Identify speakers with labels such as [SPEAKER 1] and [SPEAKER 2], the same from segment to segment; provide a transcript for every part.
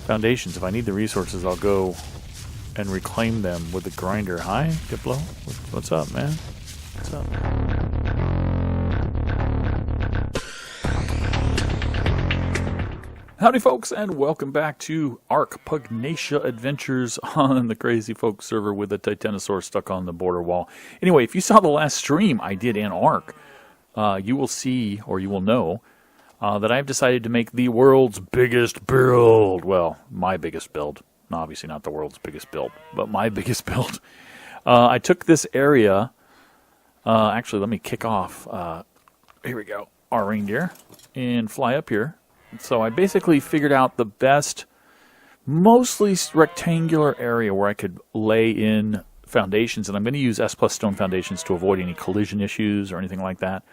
[SPEAKER 1] foundations. If I need the resources, I'll go and reclaim them with the grinder. Hi, Diplo. What's up, man? What's up? Howdy, folks, and welcome back to ARK Pugnacia Adventures on the Crazy Folk server with the Titanosaur stuck on the border wall. Anyway, if you saw the last stream I did in ARK, you will see, or you will know, that I've decided to make the world's biggest build. Well, my biggest build. Obviously not the world's biggest build, but my biggest build. I took this area. Actually, let me kick off. Here we go. Our reindeer. And fly up here. So I basically figured out the best, mostly rectangular area where I could lay in foundations. And I'm going to use S+ stone foundations to avoid any collision issues or anything like that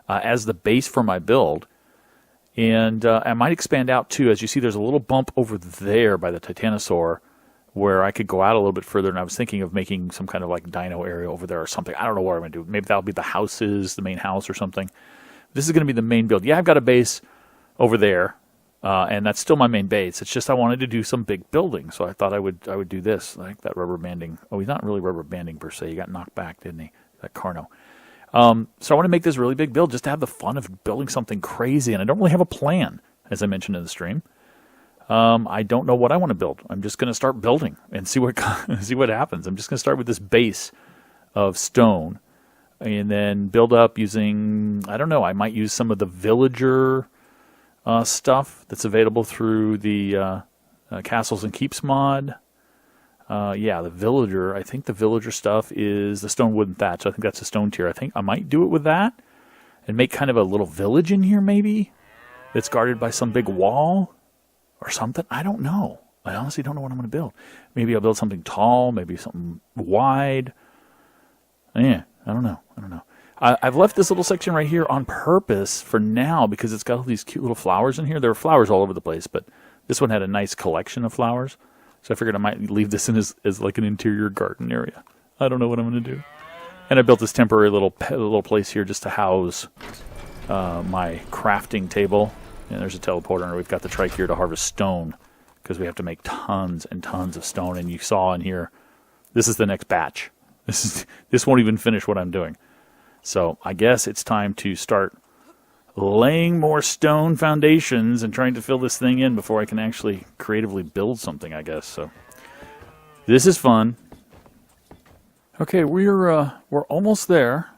[SPEAKER 1] as the base for my build. And I might expand out too. As you see, there's a little bump over there by the Titanosaur where I could go out a little bit further. And I was thinking of making some kind of like dino area over there or something. I don't know what I'm going to do. Maybe that'll be the houses, the main house or something. This is going to be the main build. Yeah, I've got a base over there, and that's still my main base. It's just I wanted to do some big building, so I thought I would do this, like that rubber banding. Oh, he's not really rubber banding per se. He got knocked back, didn't he? That Carno. So I want to make this really big build just to have the fun of building something crazy, and I don't really have a plan, as I mentioned in the stream. I don't know what I want to build. I'm just going to start building and see what happens. I'm just going to start with this base of stone, and then build up using, I don't know, I might use some of the villager stuff that's available through the Castles and Keeps mod. Yeah, the villager. I think the villager stuff is the stone, wood, and thatch. I think that's a stone tier. I think I might do it with that and make kind of a little village in here maybe that's guarded by some big wall or something. I don't know. I honestly don't know what I'm going to build. Maybe I'll build something tall, maybe something wide. Yeah, I don't know. I've left this little section right here on purpose for now because it's got all these cute little flowers in here. There are flowers all over the place, but this one had a nice collection of flowers. So I figured I might leave this in as like an interior garden area. I don't know what I'm going to do. And I built this temporary little place here just to house my crafting table. And there's a teleporter, and we've got the trike here to harvest stone because we have to make tons and tons of stone. And you saw in here, this is the next batch. This won't even finish what I'm doing. So I guess it's time to start laying more stone foundations and trying to fill this thing in before I can actually creatively build something, I guess. So this is fun. Okay, we're almost there.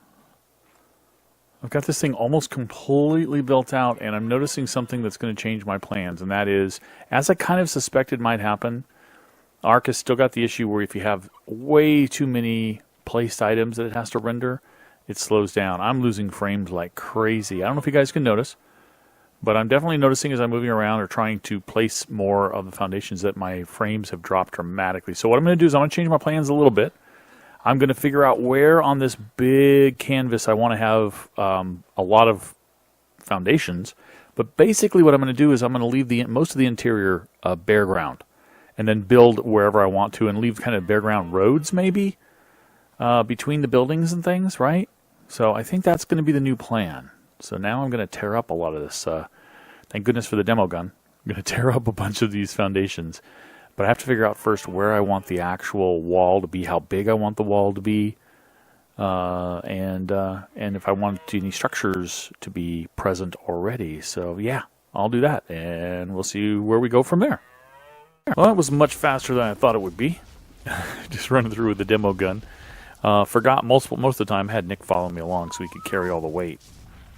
[SPEAKER 1] I've got this thing almost completely built out, and I'm noticing something that's going to change my plans, and that is, as I kind of suspected might happen, ARK has still got the issue where if you have way too many placed items that it has to render, it slows down. I'm losing frames like crazy. I don't know if you guys can notice, but I'm definitely noticing as I'm moving around or trying to place more of the foundations that my frames have dropped dramatically. So what I'm going to do is I'm going to change my plans a little bit. I'm going to figure out where on this big canvas I want to have a lot of foundations. But basically what I'm going to do is I'm going to leave most of the interior bare ground and then build wherever I want to and leave kind of bare ground roads maybe between the buildings and things, right? So I think that's going to be the new plan. So now I'm going to tear up a lot of this. Thank goodness for the demo gun. I'm going to tear up a bunch of these foundations. But I have to figure out first where I want the actual wall to be, how big I want the wall to be, and if I want any structures to be present already. So yeah, I'll do that, and we'll see where we go from there. Well, that was much faster than I thought it would be. Just running through with the demo gun. Forgot most of the time, had Nick follow me along so he could carry all the weight.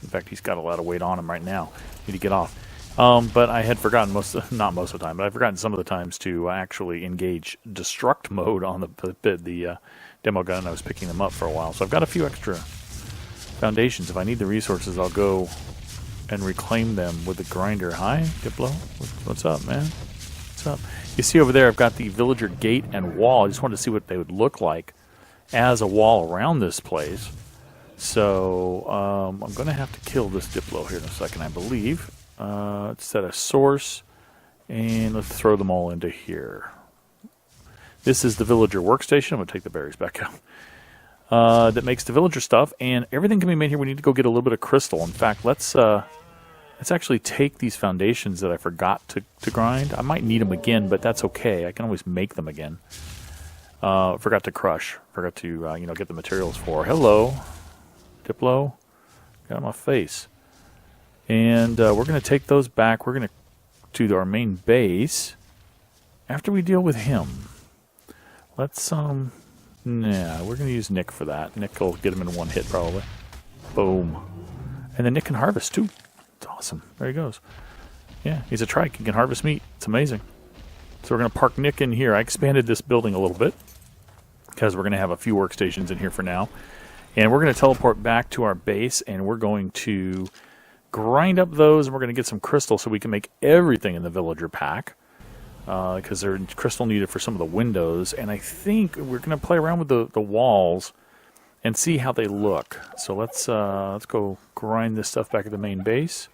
[SPEAKER 1] In fact, he's got a lot of weight on him right now. Need to get off. But I had forgotten not most of the time, but I've forgotten some of the times to actually engage destruct mode on the demo gun. I was picking them up for a while. So I've got a few extra foundations. If I need the resources, I'll go and reclaim them with the grinder. Hi, Diplo. What's up, man? What's up? You see over there, I've got the villager gate and wall. I just wanted to see what they would look like as a wall around this place. So I'm going to have to kill this Diplo here in a second, I believe. Let's set a source, and let's throw them all into here. This is the villager workstation. I'm going to take the berries back out. That makes the villager stuff, and everything can be made here. We need to go get a little bit of crystal. In fact, let's let's actually take these foundations that I forgot to grind. I might need them again, but that's okay. I can always make them again. Forgot to crush. Forgot to, get the materials for. Hello, Diplo. Got on my face. And we're going to take those back. We're going to our main base after we deal with him. Let's, we're going to use Nick for that. Nick will get him in one hit probably. Boom. And then Nick can harvest too. It's awesome. There he goes. Yeah, he's a trike. He can harvest meat. It's amazing. So we're going to park Nick in here. I expanded this building a little bit because we're going to have a few workstations in here for now. And we're going to teleport back to our base, and we're going to grind up those, and we're going to get some crystal so we can make everything in the villager pack. Because there's crystal needed for some of the windows. And I think we're going to play around with the walls and see how they look. So let's go grind this stuff back at the main base.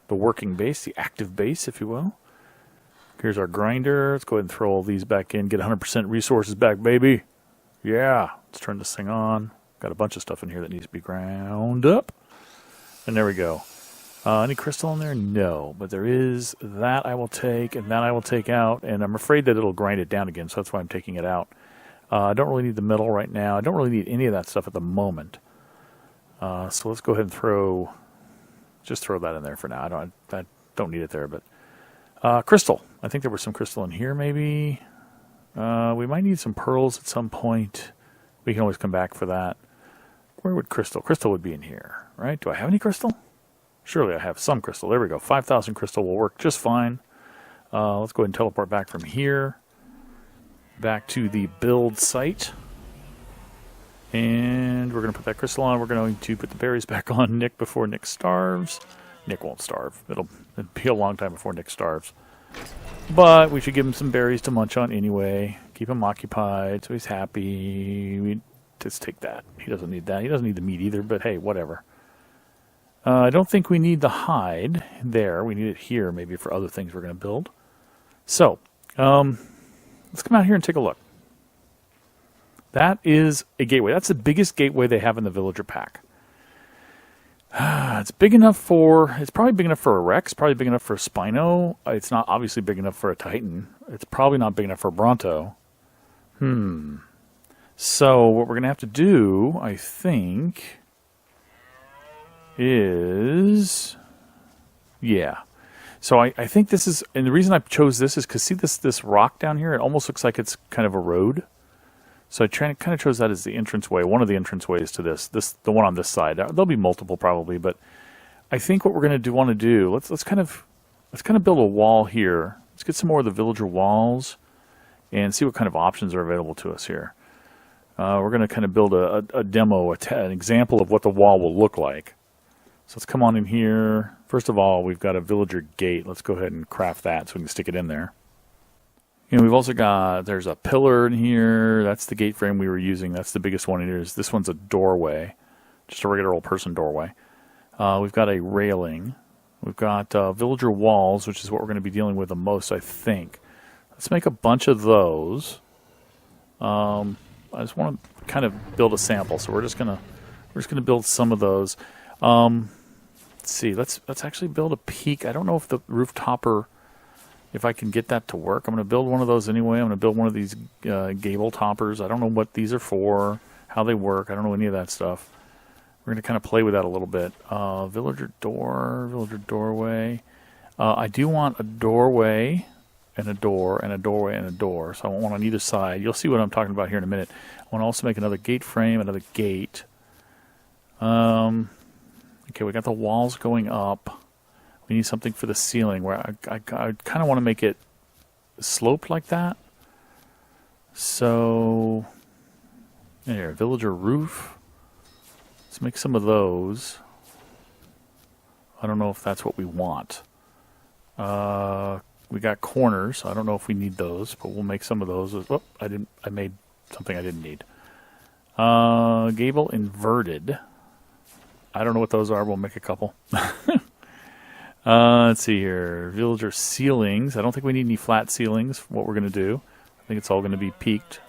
[SPEAKER 1] The working base, the active base, if you will. Here's our grinder. Let's go ahead and throw all these back in. Get 100% resources back, baby. Yeah. Let's turn this thing on. Got a bunch of stuff in here that needs to be ground up. And there we go. Any crystal in there? No. But there is that I will take, and that I will take out. And I'm afraid that it'll grind it down again, so that's why I'm taking it out. I don't really need the metal right now. I don't really need any of that stuff at the moment. So let's go ahead and just throw that in there for now. I don't need it there, but crystal. I think there was some crystal in here, maybe. We might need some pearls at some point. We can always come back for that. Where would crystal? Crystal would be in here, right? Do I have any crystal? Surely I have some crystal. There we go. 5,000 crystal will work just fine. Let's go ahead and teleport back from here. Back to the build site. And we're going to put that crystal on. We're going to put the berries back on Nick before Nick starves. Nick won't starve. It'll be a long time before Nick starves. But we should give him some berries to munch on anyway. Keep him occupied so he's happy. We just take that. He doesn't need that. He doesn't need the meat either, but hey, whatever. I don't think we need the hide there. We need it here maybe for other things we're going to build. So, let's come out here and take a look. That is a gateway. That's the biggest gateway they have in the villager pack. It's big enough it's probably big enough for a Rex, probably big enough for a Spino. It's not obviously big enough for a Titan. It's probably not big enough for a Bronto. So what we're going to have to do, I think, is... Yeah. So I think this is... And the reason I chose this is because see this rock down here? It almost looks like it's kind of a road. So I kind of chose that as the entranceway, one of the entranceways to the one on this side. There'll be multiple probably, but I think what we're going to want to do, let's kind of build a wall here. Let's get some more of the villager walls and see what kind of options are available to us here. We're going to kind of build a demo, an example of what the wall will look like. So let's come on in here. First of all, we've got a villager gate. Let's go ahead and craft that so we can stick it in there. And we've also got, there's a pillar in here. That's the gate frame we were using. That's the biggest one in here. This one's a doorway, just a regular old person doorway. We've got a railing. We've got villager walls, which is what we're going to be dealing with the most, I think. Let's make a bunch of those. I just want to kind of build a sample, so we're just gonna build some of those. Let's see. Let's actually build a peak. I don't know if the roof topper, if I can get that to work. I'm going to build one of those anyway. I'm going to build one of these gable toppers. I don't know what these are for, how they work. I don't know any of that stuff. We're going to kind of play with that a little bit. Villager door, villager doorway. I do want a doorway and a door and a doorway and a door. So I want one on either side. You'll see what I'm talking about here in a minute. I want to also make another gate frame, another gate. Okay, we got the walls going up. We need something for the ceiling where I kind of want to make it sloped like that. So, here, villager roof. Let's make some of those. I don't know if that's what we want. We got corners. I don't know if we need those, but we'll make some of those. Oh, I made something I didn't need. Gable inverted. I don't know what those are. We'll make a couple. Let's see here. Villager ceilings. I don't think we need any flat ceilings for what we're going to do. I think it's all going to be peaked.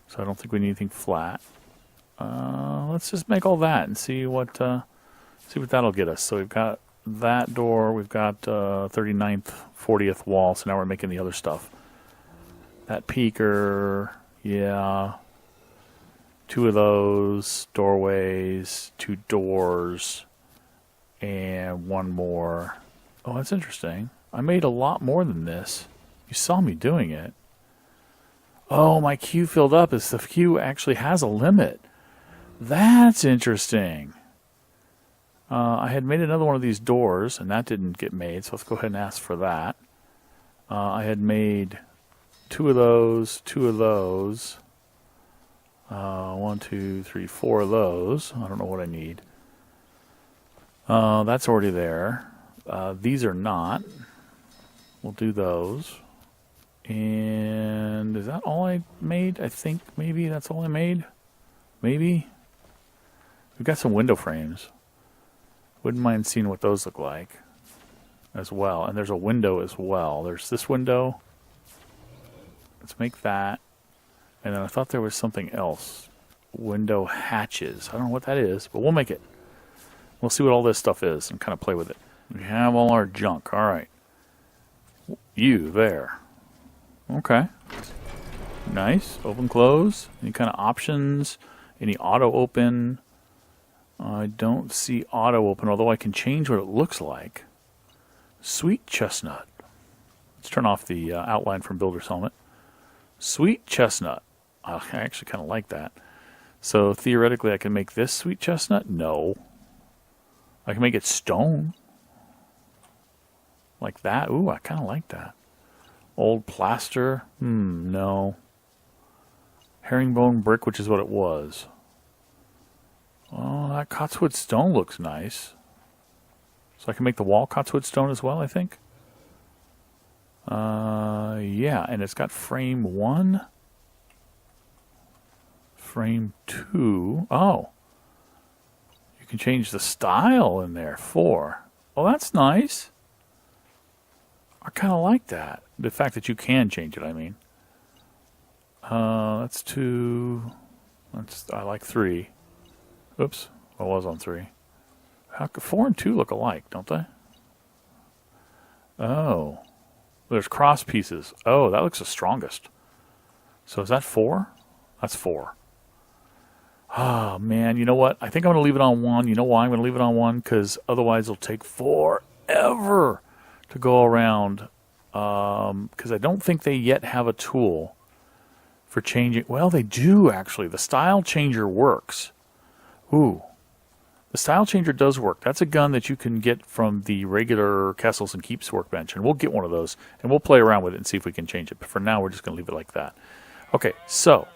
[SPEAKER 1] So I don't think we need anything flat. Let's just make all that and see what that'll get us. So we've got that door. We've got 39th, 40th wall, so now we're making the other stuff. That peeker, yeah. 2 of those, doorways, 2 doors, and 1 more. Oh, that's interesting. I made a lot more than this. You saw me doing it. Oh, my queue filled up. The queue actually has a limit. That's interesting. I had made another one of these doors, and that didn't get made, so let's go ahead and ask for that. I had made 2 of those, 2 of those. 1, 2, 3, 4 of those. I don't know what I need. That's already there. These are not. We'll do those. And is that all I made? I think maybe that's all I made. Maybe. We've got some window frames. Wouldn't mind seeing what those look like as well. And there's a window as well. There's this window. Let's make that. And then I thought there was something else. Window hatches. I don't know what that is, but we'll make it. We'll see what all this stuff is and kind of play with it. We have all our junk. All right. You there. Okay. Nice. Open, close. Any kind of options? Any auto open? I don't see auto open, although I can change what it looks like. Sweet chestnut. Let's turn off the outline from Builder's Helmet. Sweet chestnut. I actually kind of like that. So theoretically I can make this sweet chestnut? No. I can make it stone. Like that? Ooh, I kind of like that. Old plaster? No. Herringbone brick, which is what it was. Oh, that Cotswood stone looks nice. So I can make the wall Cotswood stone as well, I think. Yeah, and it's got frame 1. Frame 2. Oh. You can change the style in there. 4. Oh, that's nice. I kind of like that. The fact that you can change it, I mean. That's 2. I like 3. Oops. I was on 3. How could 4 and 2 look alike, don't they? Oh. There's cross pieces. Oh, that looks the strongest. So is that 4? That's 4. Oh, man. You know what? I think I'm going to leave it on 1. You know why I'm going to leave it on 1? Because otherwise it'll take forever to go around. Because I don't think they yet have a tool for changing. Well, they do, actually. The style changer works. Ooh. The style changer does work. That's a gun that you can get from the regular Castles and Keeps workbench. And we'll get one of those. And we'll play around with it and see if we can change it. But for now, we're just going to leave it like that. Okay, so.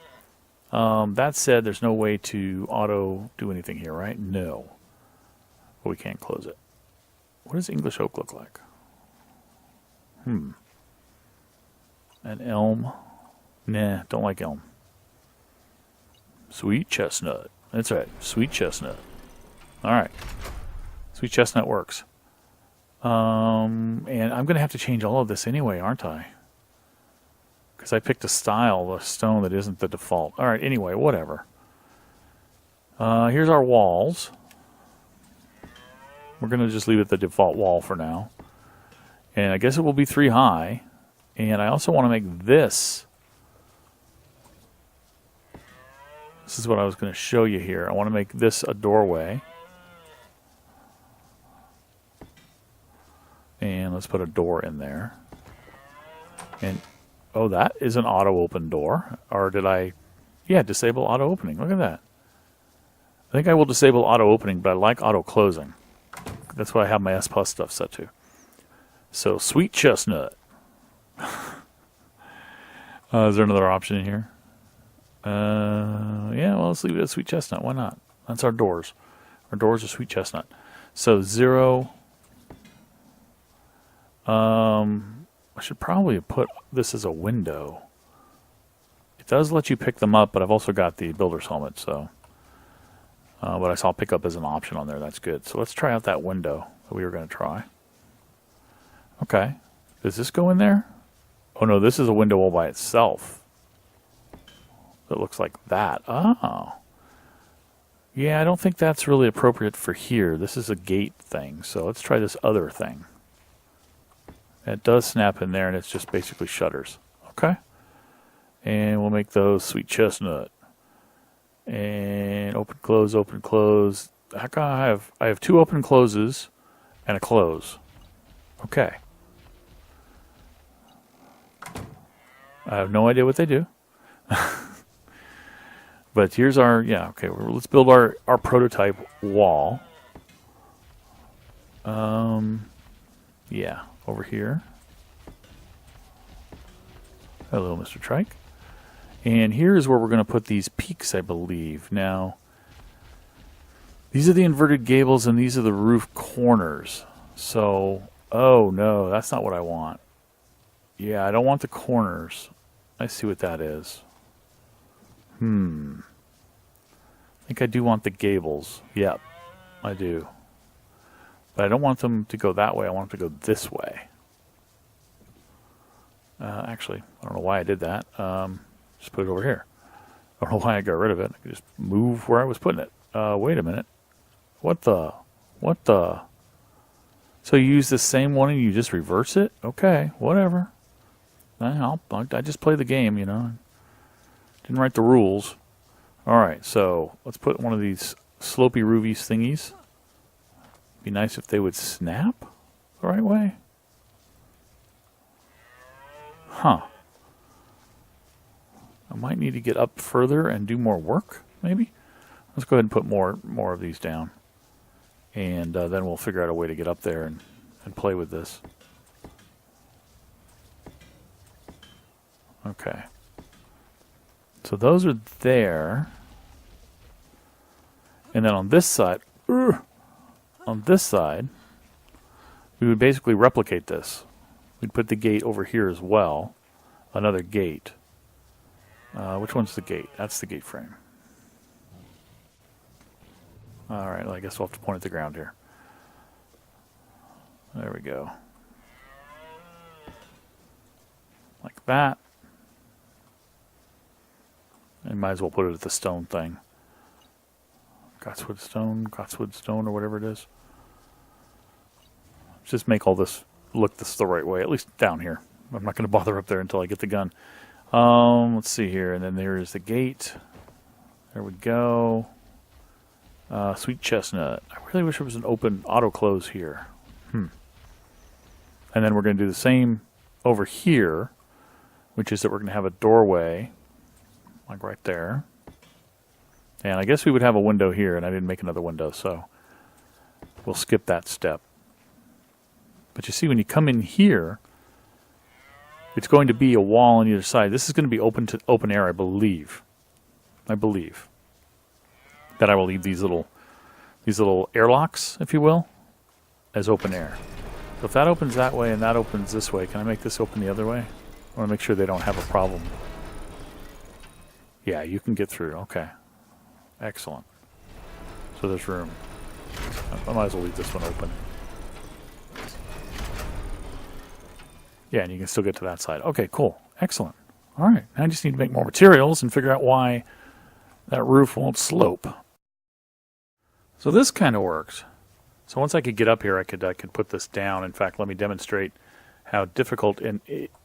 [SPEAKER 1] That said, there's no way to auto do anything here, right? No. But we can't close it. What does English oak look like? An elm? Nah, don't like elm. Sweet chestnut. That's right, sweet chestnut. Alright. Sweet chestnut works. And I'm going to have to change all of this anyway, aren't I? Because I picked a style, a stone that isn't the default. Alright, anyway, whatever. Here's our walls. We're going to just leave it the default wall for now. And I guess it will be 3 high. And I also want to make this. This is what I was going to show you here. I want to make this a doorway. And let's put a door in there. And, oh, that is an auto-open door. Or did I... Yeah, disable auto-opening. Look at that. I think I will disable auto-opening, but I like auto-closing. That's what I have my S Plus stuff set to. So, sweet chestnut. Is there another option in here? Yeah, well, let's leave it at sweet chestnut. Why not? That's our doors. Our doors are sweet chestnut. So, 0... I should probably put this as a window. It does let you pick them up, but I've also got the builder's helmet, so. But I saw pick up as an option on there. That's good. So let's try out that window that we were going to try. Okay. Does this go in there? Oh, no, this is a window all by itself. It looks like that. Oh. Yeah, I don't think that's really appropriate for here. This is a gate thing, so let's try this other thing. It does snap in there, and it's just basically shutters. Okay. And we'll make those sweet chestnut. And open, close, open, close. How come I have 2 open closes and a close. Okay. I have no idea what they do. But here's our, yeah, okay, let's build our prototype wall. Yeah, over here. Hello, Mr. Trike. And here is where we're going to put these peaks, I believe. Now, these are the inverted gables and these are the roof corners. So, oh no, that's not what I want. Yeah, I don't want the corners. I see what that is. I think I do want the gables. Yep, I do. But I don't want them to go that way. I want them to go this way. Actually, I don't know why I did that. Just put it over here. I don't know why I got rid of it. I could just move where I was putting it. Wait a minute. What the? So you use the same one and you just reverse it? Okay, whatever. I just play the game, you know. Didn't write the rules. Alright, so let's put one of these slopey roofy thingies. Be nice if they would snap the right way. Huh. I might need to get up further and do more work, maybe? Let's go ahead and put more of these down. And then we'll figure out a way to get up there and play with this. Okay. So those are there. And then on this side, we would basically replicate this. We'd put the gate over here as well. Another gate. Which one's the gate? That's the gate frame. Alright, well, I guess we'll have to point at the ground here. There we go. Like that. And might as well put it at the stone thing. Gotswood stone, or whatever it is. Just make all this look the right way, at least down here. I'm not going to bother up there until I get the gun. Let's see here, and then there is the gate. There we go. Sweet chestnut. I really wish there was an open auto close here. And then we're going to do the same over here, which is that we're going to have a doorway, like right there. And I guess we would have a window here, and I didn't make another window, so we'll skip that step. But you see, when you come in here, it's going to be a wall on either side. This is going to be open air, I believe. That I will leave these little airlocks, if you will, as open air. So if that opens that way and that opens this way, can I make this open the other way? I want to make sure they don't have a problem. Yeah, you can get through. Okay. Excellent. So there's room. I might as well leave this one open. Yeah, and you can still get to that side. Okay, cool. Excellent. All right. Now I just need to make more materials and figure out why that roof won't slope. So this kind of works. So once I could get up here, I could put this down. In fact, let me demonstrate how difficult and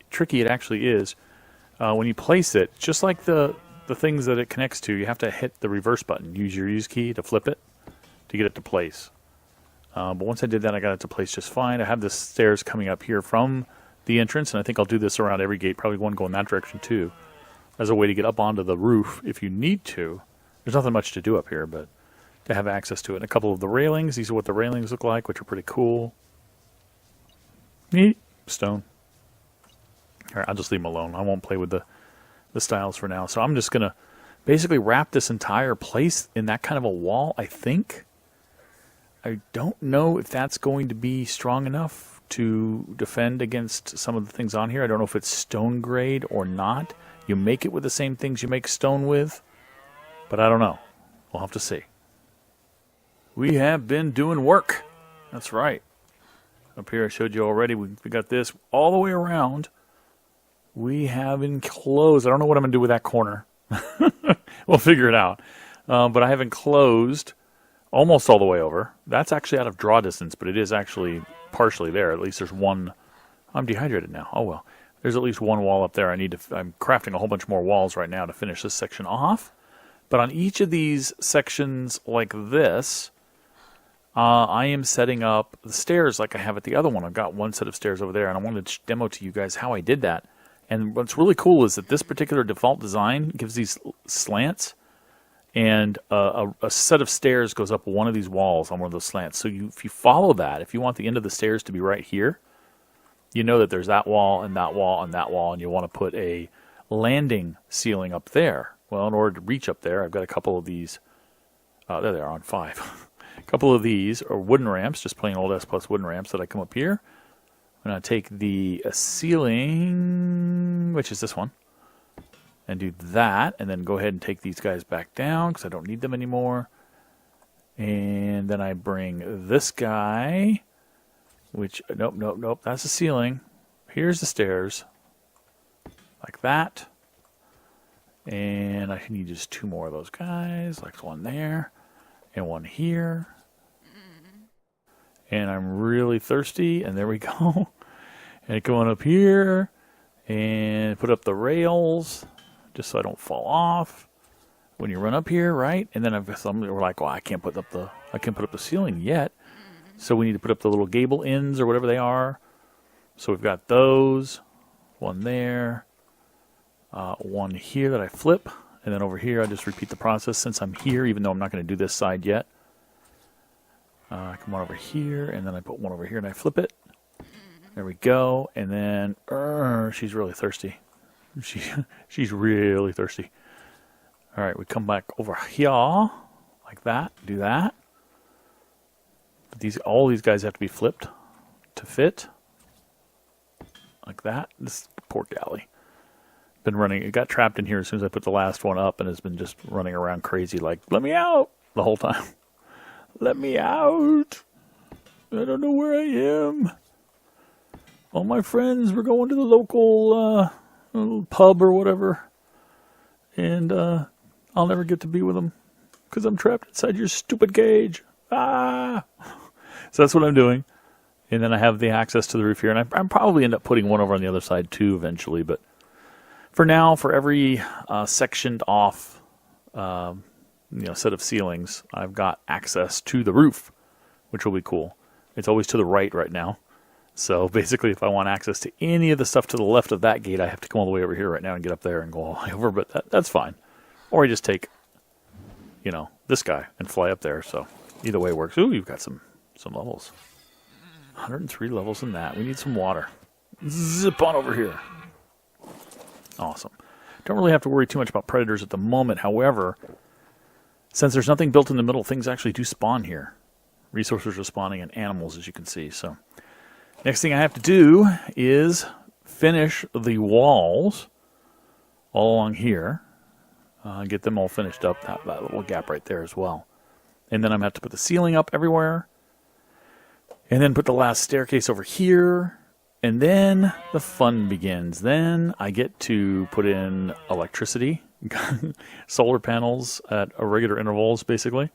[SPEAKER 1] tricky it actually is. When you place it, just like the things that it connects to, you have to hit the reverse button. Use your use key to flip it to get it to place. But once I did that, I got it to place just fine. I have the stairs coming up here from the entrance, and I think I'll do this around every gate, probably one going that direction too, as a way to get up onto the roof if you need to. There's nothing much to do up here, but to have access to it. And a couple of the railings, these are what the railings look like, which are pretty cool. Neat. Stone. All right, I'll just leave them alone. I won't play with the styles for now. So I'm just going to basically wrap this entire place in that kind of a wall, I think. I don't know if that's going to be strong enough to defend against some of the things on here. I don't know if it's stone grade or not. You make it with the same things you make stone with, but I don't know. We'll have to see. We have been doing work. That's right. Up here I showed you already. We got this all the way around. We have enclosed. I don't know what I'm going to do with that corner. We'll figure it out. But I have enclosed almost all the way over. That's actually out of draw distance, but it is actually partially there. At least there's one. I'm dehydrated now. Oh well. There's at least one wall up there. I'm crafting a whole bunch more walls right now to finish this section off. But on each of these sections like this, I am setting up the stairs like I have at the other one. I've got one set of stairs over there, and I wanted to demo to you guys how I did that. And what's really cool is that this particular default design gives these slants, and a set of stairs goes up one of these walls on one of those slants. So if you follow that, if you want the end of the stairs to be right here, you know that there's that wall and that wall and that wall, and you want to put a landing ceiling up there. Well, in order to reach up there, I've got a couple of these. There they are on 5. A couple of these are wooden ramps, just plain old S Plus wooden ramps that I come up here. I'm going to take the ceiling, which is this one, and do that, and then go ahead and take these guys back down because I don't need them anymore. And then I bring this guy. Which, nope, that's the ceiling. Here's the stairs. Like that. And I need just 2 more of those guys. Like one there. And one here. And I'm really thirsty. And there we go. And come on up here. And put up the rails. Just so I don't fall off. When you run up here, right? And then we're like, well, I can't put up the ceiling yet. So we need to put up the little gable ends or whatever they are. So we've got those. One there. One here that I flip. And then over here I just repeat the process since I'm here, even though I'm not going to do this side yet. Come on over here. And then I put one over here and I flip it. There we go. And then she's really thirsty. She's really thirsty. All right, we come back over here. Like that. Do that. All these guys have to be flipped to fit. Like that. This poor galley. Been running. It got trapped in here as soon as I put the last one up and has been just running around crazy like, let me out, the whole time. Let me out. I don't know where I am. All my friends were going to the local pub or whatever. And I'll never get to be with them because I'm trapped inside your stupid cage. Ah! So that's what I'm doing. And then I have the access to the roof here. And I'm probably end up putting one over on the other side too eventually. But for now, for every sectioned off set of ceilings, I've got access to the roof, which will be cool. It's always to the right now. So basically, if I want access to any of the stuff to the left of that gate, I have to come all the way over here right now and get up there and go all the way over. But that's fine. Or I just take, this guy and fly up there. So either way works. Ooh, you've got some levels. 103 levels in that. We need some water. Zip on over here. Awesome. Don't really have to worry too much about predators at the moment. However, since there's nothing built in the middle, things actually do spawn here. Resources are spawning and animals, as you can see. So next thing I have to do is finish the walls all along here. Get them all finished up. That little gap right there as well. And then I'm going to have to put the ceiling up everywhere. And then put the last staircase over here. And then the fun begins. Then I get to put in electricity, solar panels at irregular intervals, basically,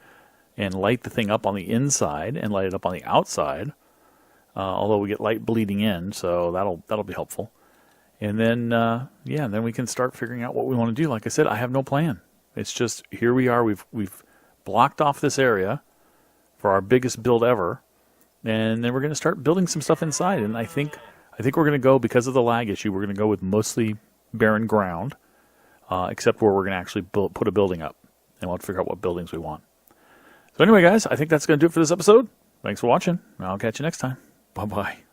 [SPEAKER 1] and light the thing up on the inside and light it up on the outside. Although we get light bleeding in, so that'll be helpful. And then, then we can start figuring out what we want to do. Like I said, I have no plan. It's just here we are. We've blocked off this area for our biggest build ever. And then we're going to start building some stuff inside. And I think we're going to go, because of the lag issue, we're going to go with mostly barren ground, except where we're going to actually put a building up. And we'll have to figure out what buildings we want. So anyway, guys, I think that's going to do it for this episode. Thanks for watching. I'll catch you next time. Bye-bye.